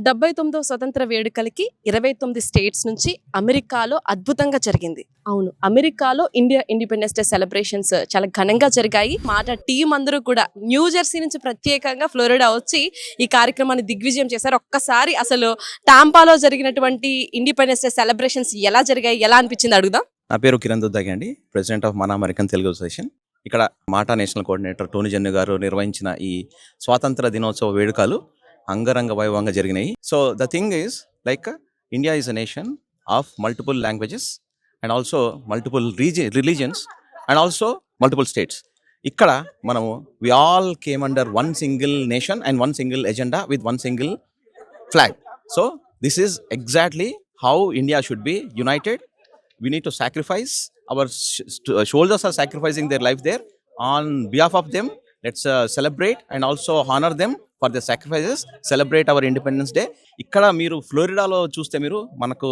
79వ స్వతంత్ర వేడుకలకి 29 స్టేట్స్ నుంచి అమెరికాలో అద్భుతంగా జరిగింది. అవును, అమెరికాలో ఇండియా ఇండిపెండెన్స్ డే సెలబ్రేషన్స్ చాలా ఘనంగా జరిగాయి. మాట టీం అందరూ కూడా న్యూ జెర్సీ నుంచి ప్రత్యేకంగా ఫ్లోరిడా వచ్చి ఈ కార్యక్రమాన్ని దిగ్విజయం చేశారు. ఒక్కసారి అసలు టాంపాలో జరిగినటువంటి ఇండిపెండెన్స్ డే సెలబ్రేషన్స్ ఎలా జరిగాయి, ఎలా అనిపించింది అడుగుదాం. నా పేరు కిరణ్ దుద్దాగి అండి, ప్రెసిడెంట్ ఆఫ్ మన అమెరికన్ తెలుగు అసోసియేషన్. ఇక్కడ మాటా నేషనల్ కోఆర్డినేటర్ టోనీ జన్ను గారు నిర్వహించిన ఈ స్వాతంత్ర దినోత్సవ వేడుకలు అంగరంగ వైభవంగా జరిగినాయి. So the thing is like India is a nation of multiple languages and also multiple religions and also multiple states. ఇక్కడ మనము we all came under one single nation and one single agenda with one single flag. So this is exactly how India should be united. We need to sacrifice, our shoulders are sacrificing their life there. On behalf of them, let's celebrate and also honor them for their sacrifices, celebrate our Independence Day. ఇక్కడ మీరు ఫ్లోరిడాలో చూస్తే మీరు మనకు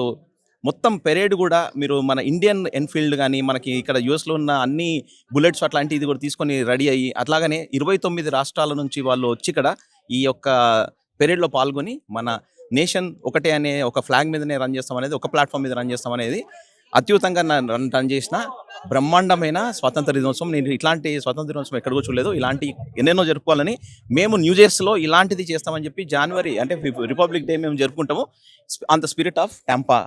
మొత్తం parade కూడా మీరు మన Indian Enfield కానీ మనకి ఇక్కడ యూఎస్లో ఉన్న అన్ని బుల్లెట్స్ అట్లాంటి ఇది కూడా తీసుకొని రెడీ అయ్యి అట్లాగనే 29 రాష్ట్రాల నుంచి వాళ్ళు వచ్చి ఇక్కడ ఈ యొక్క పెరేడ్లో పాల్గొని మన నేషన్ ఒకటే అనే ఒక ఫ్లాగ్ మీదనే రన్ చేస్తాం అనేది, ఒక ప్లాట్ఫామ్ మీద రన్ చేస్తాం అనేది అత్యుతంగా రన్ చేసిన బ్రహ్మాండమైన స్వాతంత్ర దినోత్సవం. నేను ఇట్లాంటి స్వాతంత్ర దినోత్సవం ఎక్కడికో చూడలేదు. ఇలాంటి ఎన్నెన్నో జరుపుకోవాలని మేము న్యూ జెర్సీలో ఇలాంటిది చేస్తామని చెప్పి జనవరి అంటే రిపబ్లిక్ డే మేము జరుపుకుంటాము on the spirit of Tampa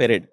parade.